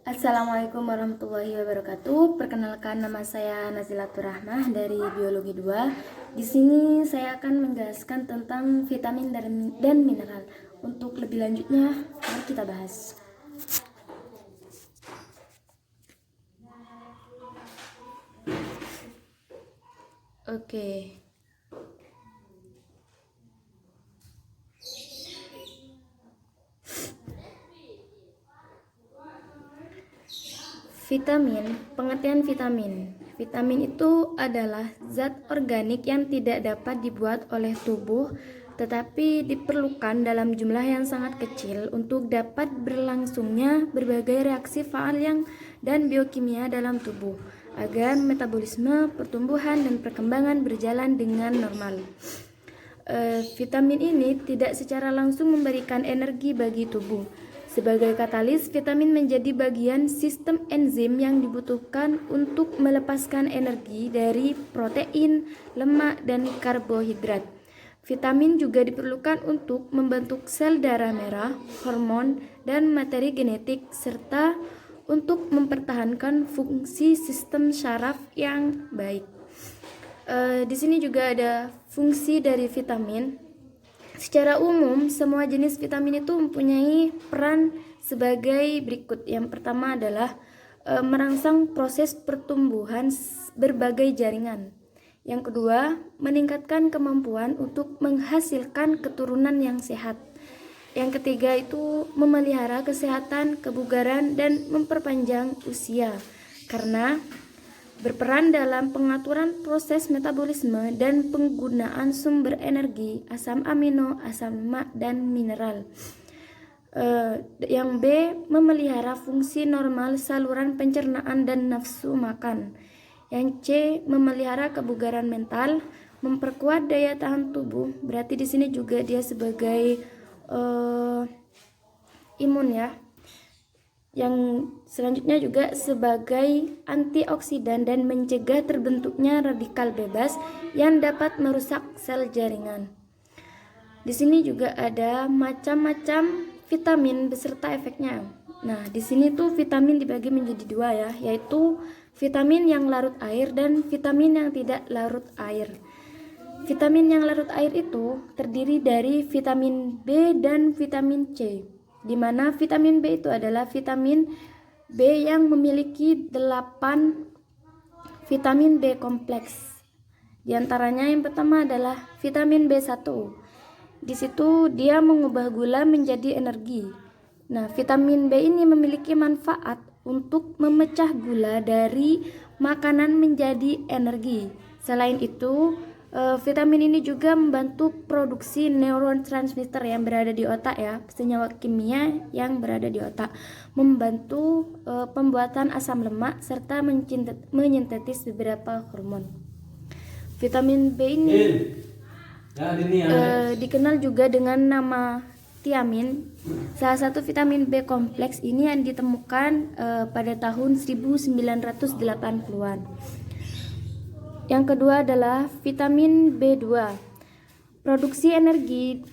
Assalamualaikum warahmatullahi wabarakatuh. Perkenalkan, nama saya Nazilatur Rahmah dari Biologi 2. Di sini saya akan menjelaskan tentang vitamin dan mineral. Untuk lebih lanjutnya, mari kita bahas. Oke. Vitamin, pengertian vitamin. Vitamin itu adalah zat organik yang tidak dapat dibuat oleh tubuh, tetapi diperlukan dalam jumlah yang sangat kecil untuk dapat berlangsungnya berbagai reaksi faal dan biokimia dalam tubuh, agar metabolisme, pertumbuhan, dan perkembangan berjalan dengan normal. Vitamin ini tidak secara langsung memberikan energi bagi tubuh. Sebagai katalis, vitamin menjadi bagian sistem enzim yang dibutuhkan untuk melepaskan energi dari protein, lemak, dan karbohidrat. Vitamin juga diperlukan untuk membentuk sel darah merah, hormon, dan materi genetik, serta untuk mempertahankan fungsi sistem syaraf yang baik. Di sini juga ada fungsi dari vitamin. Secara umum, semua jenis vitamin itu mempunyai peran sebagai berikut. Yang pertama adalah merangsang proses pertumbuhan berbagai jaringan. Yang kedua, meningkatkan kemampuan untuk menghasilkan keturunan yang sehat. Yang ketiga itu memelihara kesehatan, kebugaran, dan memperpanjang usia, karena berperan dalam pengaturan proses metabolisme dan penggunaan sumber energi, asam amino, asam lemak, dan mineral. Yang B, memelihara fungsi normal saluran pencernaan dan nafsu makan. Yang C, memelihara kebugaran mental, memperkuat daya tahan tubuh. Berarti di sini juga dia sebagai imun ya. Yang selanjutnya juga sebagai antioksidan dan mencegah terbentuknya radikal bebas yang dapat merusak sel jaringan. Di sini juga ada macam-macam vitamin beserta efeknya. Nah, di sini tuh vitamin dibagi menjadi dua ya, yaitu vitamin yang larut air dan vitamin yang tidak larut air. Vitamin yang larut air itu terdiri dari vitamin B dan vitamin C, di mana vitamin B itu adalah vitamin B yang memiliki 8 vitamin B kompleks. Di antaranya yang pertama adalah vitamin B1. Di situ dia mengubah gula menjadi energi. Nah, vitamin B ini memiliki manfaat untuk memecah gula dari makanan menjadi energi. Selain itu, vitamin ini juga membantu produksi neurotransmitter yang berada di otak ya, senyawa kimia yang berada di otak, membantu pembuatan asam lemak serta menyintetis beberapa hormon. Vitamin B ini dikenal juga dengan nama tiamin. Salah satu vitamin B kompleks ini yang ditemukan pada tahun 1980-an. Yang kedua adalah vitamin B2. Produksi energi,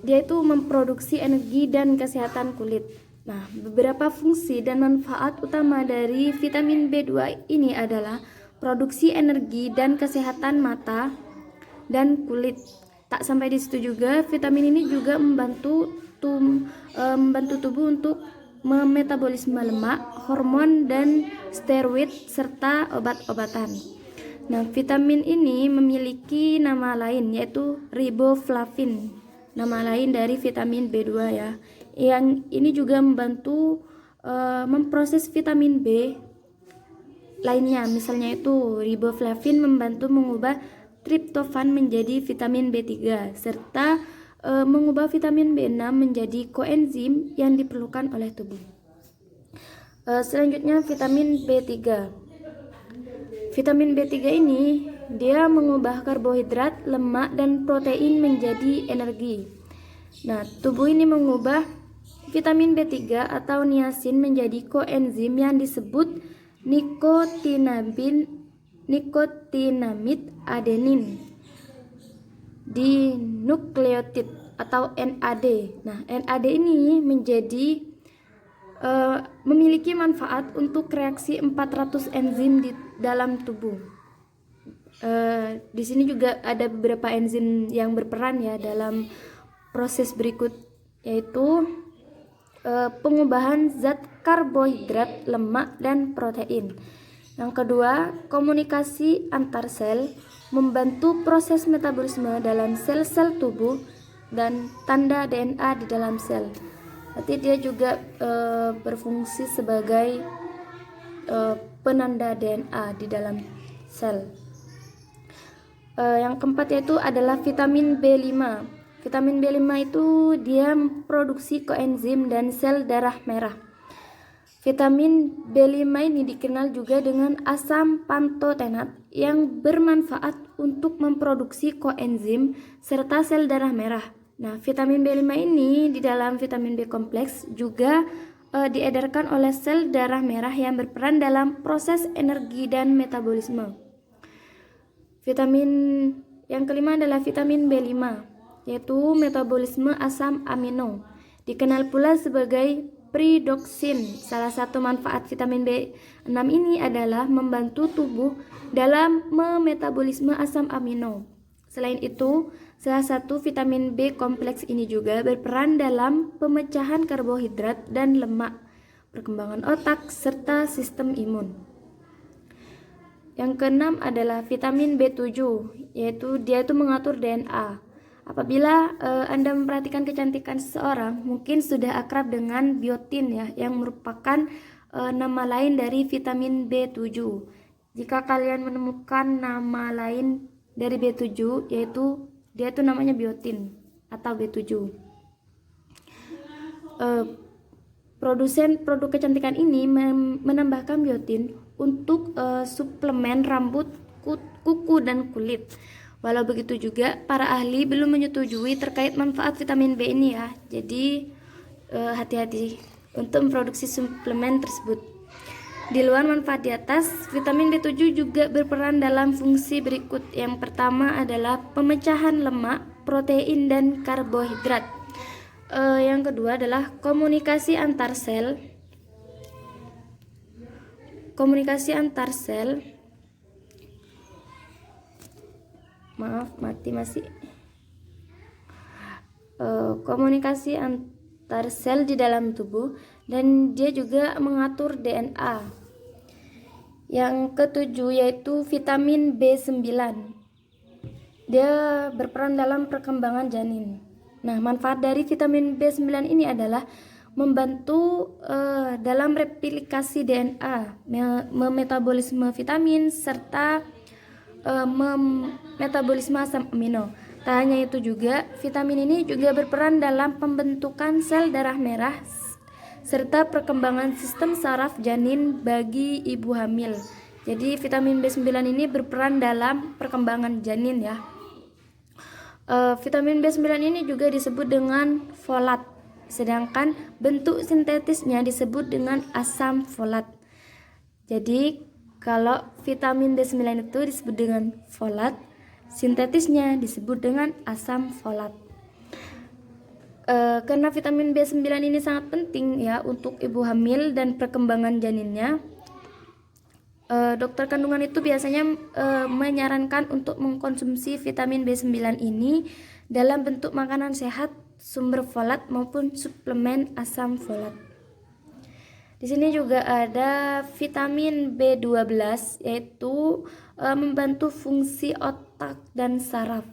dia itu memproduksi energi dan kesehatan kulit. Nah, beberapa fungsi dan manfaat utama dari vitamin B2 ini adalah produksi energi dan kesehatan mata dan kulit. Tak sampai di situ juga, vitamin ini juga membantu tubuh untuk memetabolisme lemak, hormon, dan steroid serta obat-obatan. Nah, vitamin ini memiliki nama lain yaitu riboflavin, nama lain dari vitamin B2 ya. Yang ini juga membantu memproses vitamin B lainnya. Misalnya itu riboflavin membantu mengubah triptofan menjadi vitamin B3 serta mengubah vitamin B6 menjadi koenzim yang diperlukan oleh tubuh. Selanjutnya vitamin B3. Vitamin B3 ini dia mengubah karbohidrat, lemak, dan protein menjadi energi. Nah, tubuh ini mengubah vitamin B3 atau niacin menjadi koenzim yang disebut nikotinamid adenin di nukleotid atau NAD. Nah, NAD ini menjadi memiliki manfaat untuk reaksi 400 enzim di dalam tubuh. Di sini juga ada beberapa enzim yang berperan ya dalam proses berikut, yaitu pengubahan zat karbohidrat, lemak, dan protein. Yang kedua, komunikasi antar sel, membantu proses metabolisme dalam sel-sel tubuh dan tanda DNA di dalam sel. Berarti dia juga berfungsi sebagai penanda DNA di dalam sel. Yang keempat yaitu adalah vitamin B5. Vitamin B5 itu dia memproduksi koenzim dan sel darah merah. Vitamin B5 ini dikenal juga dengan asam pantotenat yang bermanfaat untuk memproduksi koenzim serta sel darah merah. Nah, vitamin B5 ini di dalam vitamin B kompleks juga diedarkan oleh sel darah merah yang berperan dalam proses energi dan metabolisme. Vitamin yang kelima adalah vitamin B5, yaitu metabolisme asam amino. Dikenal pula sebagai pyridoxine. Salah satu manfaat vitamin B6 ini adalah membantu tubuh dalam memetabolisme asam amino. Selain itu, salah satu vitamin B kompleks ini juga berperan dalam pemecahan karbohidrat dan lemak, perkembangan otak, serta sistem imun. Yang keenam adalah vitamin B7, yaitu dia itu mengatur DNA. Apabila Anda memperhatikan kecantikan seseorang, mungkin sudah akrab dengan biotin ya, yang merupakan nama lain dari vitamin B7. Jika kalian menemukan nama lain dari B7, yaitu dia itu namanya biotin atau B7. Produsen produk kecantikan ini menambahkan biotin untuk suplemen rambut, kuku, dan kulit. Walau begitu juga, para ahli belum menyetujui terkait manfaat vitamin B ini ya. Jadi hati-hati untuk memproduksi suplemen tersebut. Di luar manfaat di atas, vitamin B7 juga berperan dalam fungsi berikut. Yang pertama adalah pemecahan lemak, protein, dan karbohidrat. Yang kedua adalah komunikasi antar sel. Komunikasi antar sel. Komunikasi antar sel di dalam tubuh, dan dia juga mengatur DNA. Yang ketujuh yaitu vitamin B9. Dia berperan dalam perkembangan janin. Nah, manfaat dari vitamin B9 ini adalah membantu dalam replikasi DNA, memetabolisme vitamin, serta metabolisme asam amino. Tak hanya itu juga, vitamin ini juga berperan dalam pembentukan sel darah merah serta perkembangan sistem saraf janin bagi ibu hamil. Jadi vitamin B9 ini berperan dalam perkembangan janin ya. Vitamin B9 ini juga disebut dengan folat, sedangkan bentuk sintetisnya disebut dengan asam folat. Jadi kalau vitamin B9 itu disebut dengan folat, sintetisnya disebut dengan asam folat. Karena vitamin B9 ini sangat penting ya untuk ibu hamil dan perkembangan janinnya, dokter kandungan itu biasanya menyarankan untuk mengkonsumsi vitamin B9 ini dalam bentuk makanan sehat, sumber folat maupun suplemen asam folat. Di sini juga ada vitamin B12, yaitu membantu fungsi otak dan saraf.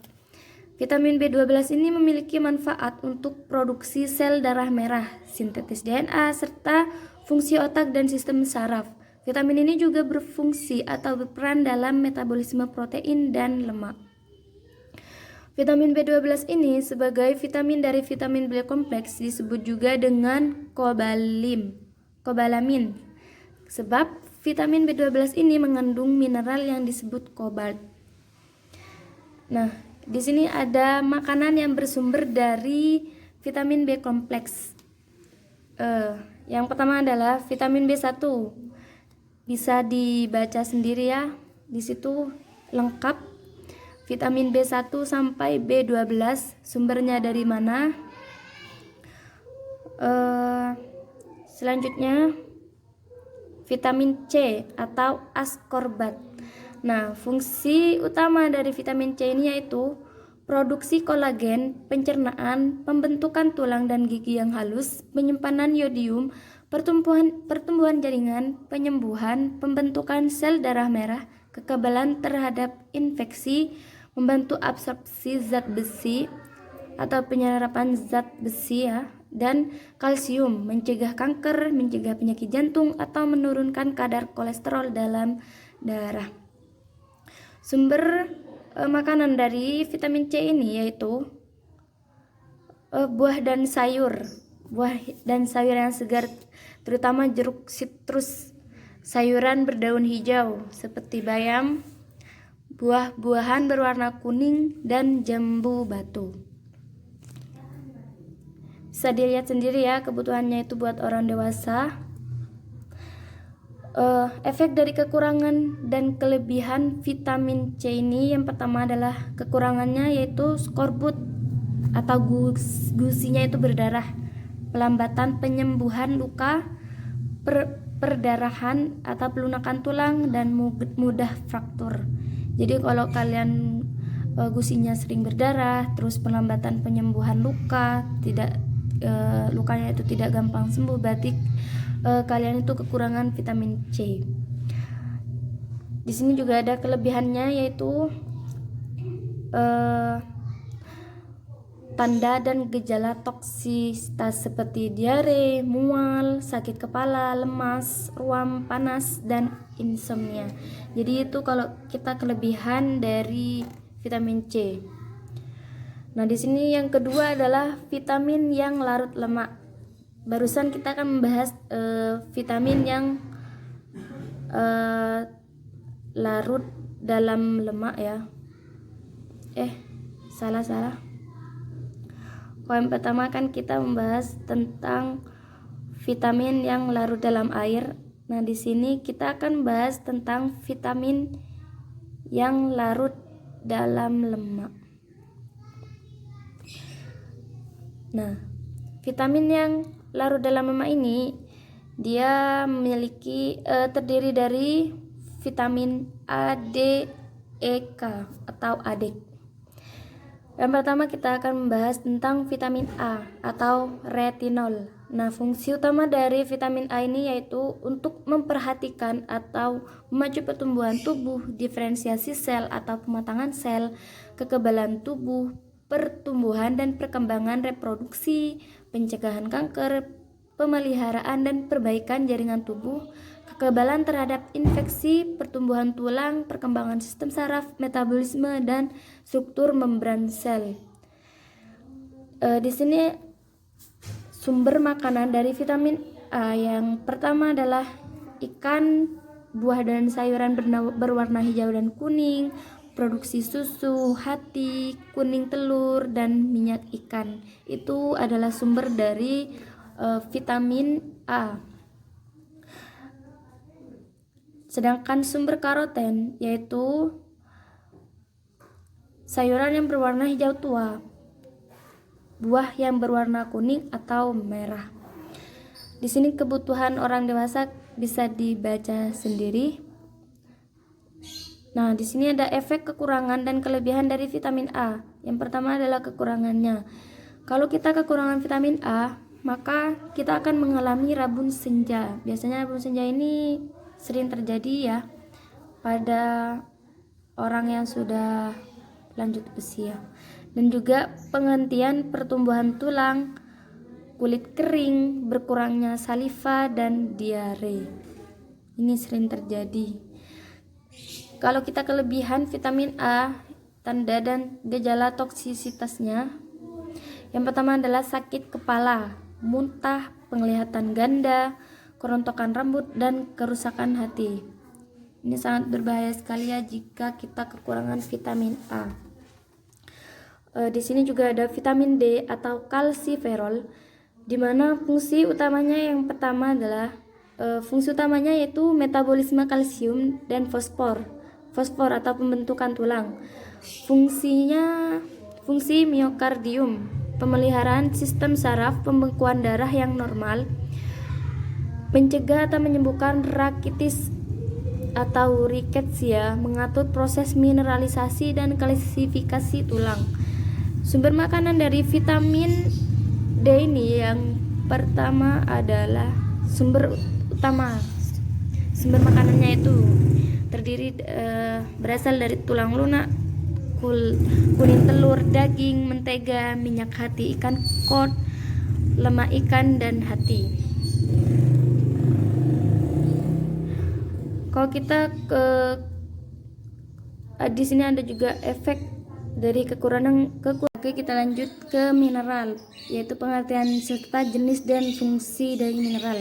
Vitamin B12 ini memiliki manfaat untuk produksi sel darah merah, sintetis DNA, serta fungsi otak dan sistem saraf. Vitamin ini juga berfungsi atau berperan dalam metabolisme protein dan lemak. Vitamin B12 ini sebagai vitamin dari vitamin B kompleks disebut juga dengan kobalamin. Sebab vitamin B12 ini mengandung mineral yang disebut kobalt. Nah, di sini ada makanan yang bersumber dari vitamin B kompleks. Yang pertama adalah vitamin B1. Bisa dibaca sendiri ya. Di situ lengkap vitamin B1 sampai B12 sumbernya dari mana. Selanjutnya vitamin C atau ascorbat. Nah, fungsi utama dari vitamin C ini yaitu produksi kolagen, pencernaan, pembentukan tulang dan gigi yang halus, penyimpanan yodium, pertumbuhan jaringan, penyembuhan, pembentukan sel darah merah, kekebalan terhadap infeksi, membantu absorpsi zat besi atau penyerapan zat besi ya, dan kalsium, mencegah kanker, mencegah penyakit jantung atau menurunkan kadar kolesterol dalam darah. Sumber makanan dari vitamin C ini yaitu buah dan sayur yang segar, terutama jeruk, sitrus, sayuran berdaun hijau seperti bayam, buah-buahan berwarna kuning, dan jambu batu. Bisa dilihat sendiri ya kebutuhannya itu buat orang dewasa. Efek dari kekurangan dan kelebihan vitamin C ini, yang pertama adalah kekurangannya yaitu skorbut atau gusinya itu berdarah, pelambatan penyembuhan luka, perdarahan atau pelunakan tulang, dan mudah fraktur. Jadi kalau kalian gusinya sering berdarah, terus pelambatan penyembuhan luka, lukanya itu tidak gampang sembuh, berarti kalian itu kekurangan vitamin C. Di sini juga ada kelebihannya yaitu tanda dan gejala toksisitas seperti diare, mual, sakit kepala, lemas, ruam, panas, dan insomnia. Jadi itu kalau kita kelebihan dari vitamin C. Nah, di sini yang kedua adalah vitamin yang larut lemak. Barusan kita akan membahas vitamin yang larut dalam lemak ya. Salah. Kalau yang pertama kan kita membahas tentang vitamin yang larut dalam air. Nah, di sini kita akan bahas tentang vitamin yang larut dalam lemak. Nah, vitamin yang larut dalam lemak ini dia memiliki terdiri dari vitamin A, D, E, K atau ADEK. Yang pertama kita akan membahas tentang vitamin A atau retinol. Nah, fungsi utama dari vitamin A ini yaitu untuk memperhatikan atau memacu pertumbuhan tubuh, diferensiasi sel atau pematangan sel, kekebalan tubuh, pertumbuhan dan perkembangan reproduksi, pencegahan kanker, pemeliharaan dan perbaikan jaringan tubuh, kekebalan terhadap infeksi, pertumbuhan tulang, perkembangan sistem saraf, metabolisme, dan struktur membran sel. Di sini sumber makanan dari vitamin A yang pertama adalah ikan, buah dan sayuran berwarna hijau dan kuning, produksi susu, hati, kuning telur, dan minyak ikan. Itu adalah sumber dari vitamin A. Sedangkan sumber karoten yaitu sayuran yang berwarna hijau tua, buah yang berwarna kuning atau merah. Di sini kebutuhan orang dewasa bisa dibaca sendiri. Nah, di sini ada efek kekurangan dan kelebihan dari vitamin A. Yang pertama adalah kekurangannya. Kalau kita kekurangan vitamin A, maka kita akan mengalami rabun senja. Biasanya rabun senja ini sering terjadi ya pada orang yang sudah lanjut usia. Dan juga penghentian pertumbuhan tulang, kulit kering, berkurangnya saliva, dan diare. Ini sering terjadi. Kalau kita kelebihan vitamin A, tanda dan gejala toksisitasnya, yang pertama adalah sakit kepala, muntah, penglihatan ganda, kerontokan rambut, dan kerusakan hati. Ini sangat berbahaya sekali ya jika kita kekurangan vitamin A. Di sini juga ada vitamin D atau kalsiferol, di mana fungsi utamanya yang pertama adalah fungsi utamanya yaitu metabolisme kalsium dan fosfor atau pembentukan tulang. Fungsi miokardium, pemeliharaan sistem saraf, pembekuan darah yang normal, mencegah atau menyembuhkan rakitis atau rickettsia, mengatur proses mineralisasi dan kalsifikasi tulang. Sumber makanan dari vitamin D ini yang pertama adalah sumber makanannya itu berasal dari tulang lunak, kuning telur, daging, mentega, minyak hati ikan kod, lemak ikan, dan hati. Kalau kita di sini ada juga efek dari kekurangan. Oke, kita lanjut ke mineral, yaitu pengertian serta jenis dan fungsi dari mineral.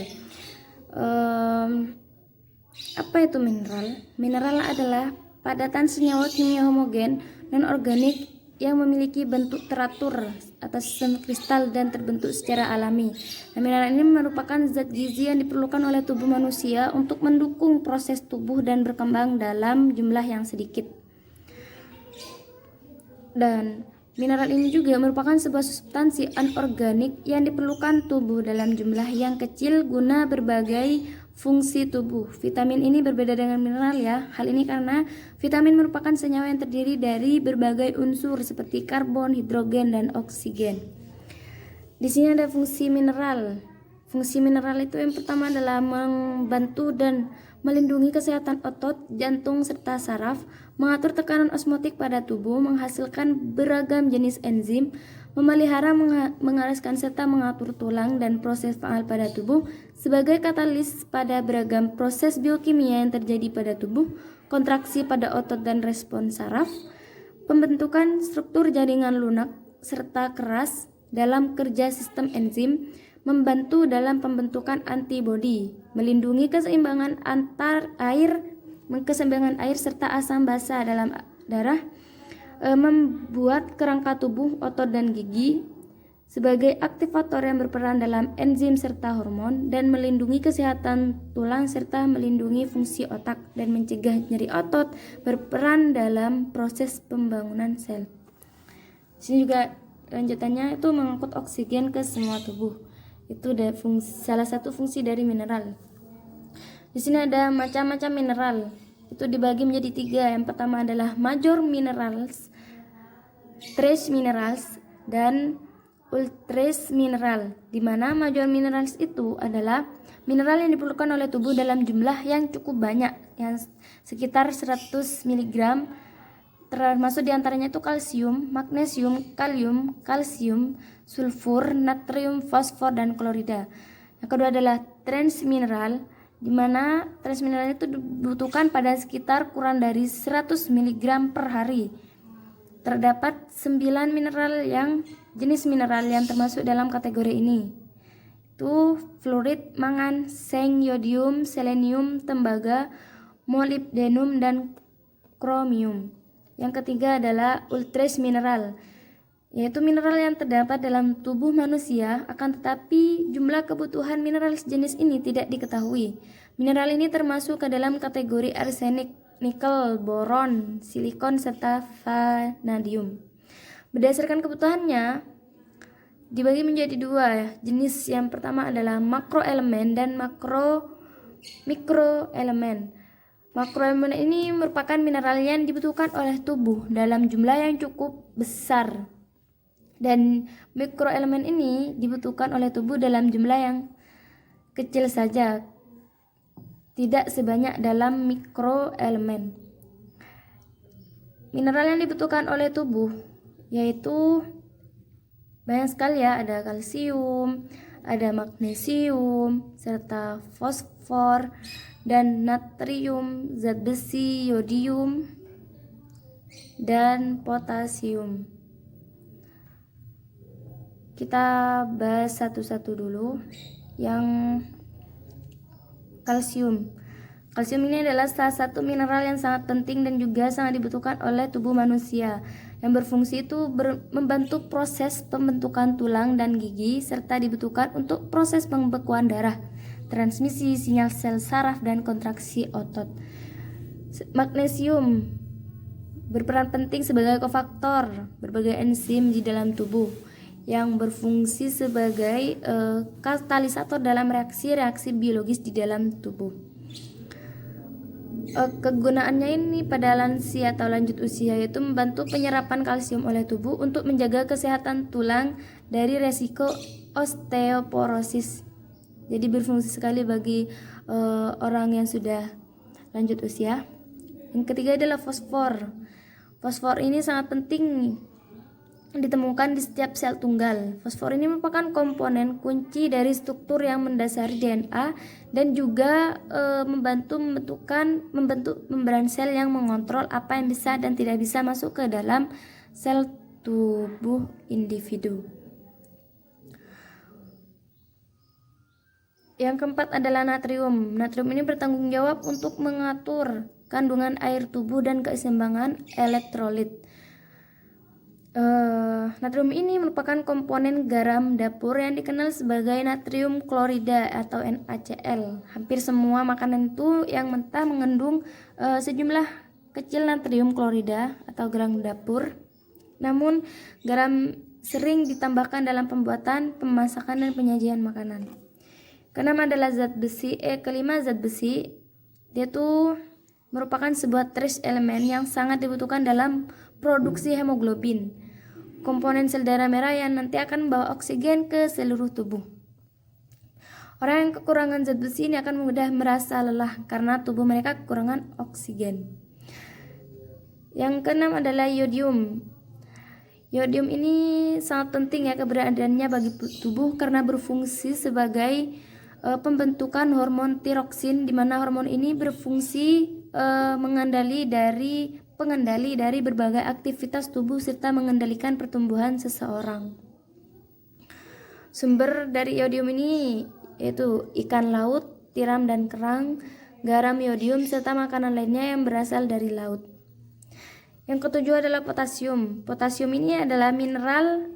Apa itu mineral? Mineral adalah padatan senyawa kimia homogen non organik yang memiliki bentuk teratur atas sistem kristal dan terbentuk secara alami. Nah, mineral ini merupakan zat gizi yang diperlukan oleh tubuh manusia untuk mendukung proses tubuh dan berkembang dalam jumlah yang sedikit. Dan mineral ini juga merupakan sebuah substansi anorganik yang diperlukan tubuh dalam jumlah yang kecil guna berbagai fungsi tubuh. Vitamin ini berbeda dengan mineral ya. Hal ini karena vitamin merupakan senyawa yang terdiri dari berbagai unsur seperti karbon, hidrogen, dan oksigen. Di sini ada fungsi mineral. Fungsi mineral itu yang pertama adalah membantu dan melindungi kesehatan otot, jantung, serta saraf, mengatur tekanan osmotik pada tubuh, menghasilkan beragam jenis enzim, memelihara, mengareskan, serta mengatur tulang dan proses faal pada tubuh sebagai katalis pada beragam proses biokimia yang terjadi pada tubuh, kontraksi pada otot dan respon saraf, pembentukan struktur jaringan lunak serta keras dalam kerja sistem enzim, membantu dalam pembentukan antibodi, melindungi keseimbangan air serta asam basa dalam darah, membuat kerangka tubuh, otot, dan gigi sebagai aktivator yang berperan dalam enzim serta hormon, dan melindungi kesehatan tulang serta melindungi fungsi otak dan mencegah nyeri otot, berperan dalam proses pembangunan sel. Di sini juga lanjutannya itu mengangkut oksigen ke semua tubuh. Itu salah satu fungsi dari mineral. Di sini ada macam-macam mineral. Itu dibagi menjadi 3. Yang pertama adalah major minerals, trace minerals, dan ultrace mineral. Di mana major minerals itu adalah mineral yang diperlukan oleh tubuh dalam jumlah yang cukup banyak, yang sekitar 100 mg. Termasuk diantaranya itu kalsium, magnesium, kalium, kalsium, sulfur, natrium, fosfor, dan klorida. Yang kedua adalah trace mineral, di mana trace mineral itu dibutuhkan pada sekitar kurang dari 100 mg per hari. Terdapat 9 jenis mineral yang termasuk dalam kategori ini. Itu fluorid, mangan, seng, yodium, selenium, tembaga, molybdenum, dan kromium. Yang ketiga adalah ultrace mineral, yaitu mineral yang terdapat dalam tubuh manusia, akan tetapi jumlah kebutuhan mineral sejenis ini tidak diketahui. Mineral ini termasuk ke dalam kategori arsenik, nikel, boron, silikon, serta vanadium. Berdasarkan kebutuhannya dibagi menjadi 2 jenis. Yang pertama adalah makroelemen dan mikroelemen. Makroelemen ini merupakan mineral yang dibutuhkan oleh tubuh dalam jumlah yang cukup besar, dan mikroelemen ini dibutuhkan oleh tubuh dalam jumlah yang kecil saja, tidak sebanyak dalam mikroelemen. Mineral yang dibutuhkan oleh tubuh yaitu banyak sekali ya, ada kalsium, ada magnesium, serta fosfor dan natrium, zat besi, yodium, dan potasium. Kita bahas satu-satu dulu. Yang kalsium. Kalsium ini adalah salah satu mineral yang sangat penting dan juga sangat dibutuhkan oleh tubuh manusia, yang berfungsi itu membantu proses pembentukan tulang dan gigi, serta dibutuhkan untuk proses pembekuan darah, transmisi sinyal sel saraf, dan kontraksi otot. Magnesium berperan penting sebagai kofaktor berbagai enzim di dalam tubuh yang berfungsi sebagai katalisator dalam reaksi-reaksi biologis di dalam tubuh. Kegunaannya ini pada lansia atau lanjut usia yaitu membantu penyerapan kalsium oleh tubuh untuk menjaga kesehatan tulang dari resiko osteoporosis. Jadi berfungsi sekali bagi orang yang sudah lanjut usia. Yang ketiga adalah fosfor. Fosfor ini sangat penting ditemukan di setiap sel tunggal. Fosfor ini merupakan komponen kunci dari struktur yang mendasari DNA dan juga membantu membentuk membran sel yang mengontrol apa yang bisa dan tidak bisa masuk ke dalam sel tubuh individu. Yang keempat adalah natrium. Natrium ini bertanggung jawab untuk mengatur kandungan air tubuh dan keseimbangan elektrolit. Natrium ini merupakan komponen garam dapur yang dikenal sebagai natrium klorida atau NaCl. Hampir semua makanan itu yang mentah mengandung sejumlah kecil natrium klorida atau garam dapur. Namun garam sering ditambahkan dalam pembuatan, pemasakan, dan penyajian makanan. Keenam adalah zat besi. Kelima zat besi. Dia tuh merupakan sebuah trace elemen yang sangat dibutuhkan dalam produksi hemoglobin, komponen sel darah merah yang nanti akan membawa oksigen ke seluruh tubuh. Orang yang kekurangan zat besi ini akan mudah merasa lelah karena tubuh mereka kekurangan oksigen. Yang keenam adalah yodium. Yodium ini sangat penting ya keberadaannya bagi tubuh karena berfungsi sebagai pembentukan hormon tiroksin, di mana hormon ini berfungsi pengendali dari berbagai aktivitas tubuh serta mengendalikan pertumbuhan seseorang. Sumber dari yodium ini yaitu ikan laut, tiram dan kerang, garam yodium serta makanan lainnya yang berasal dari laut. Yang ketujuh adalah potasium. Potasium ini adalah mineral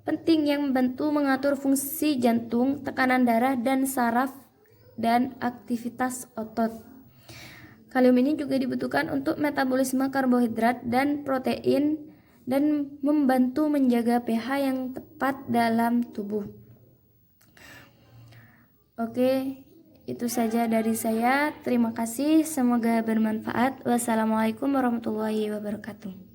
penting yang membantu mengatur fungsi jantung, tekanan darah dan saraf dan aktivitas otot. Kalium ini juga dibutuhkan untuk metabolisme karbohidrat dan protein dan membantu menjaga pH yang tepat dalam tubuh. Oke, itu saja dari saya. Terima kasih, semoga bermanfaat. Wassalamualaikum warahmatullahi wabarakatuh.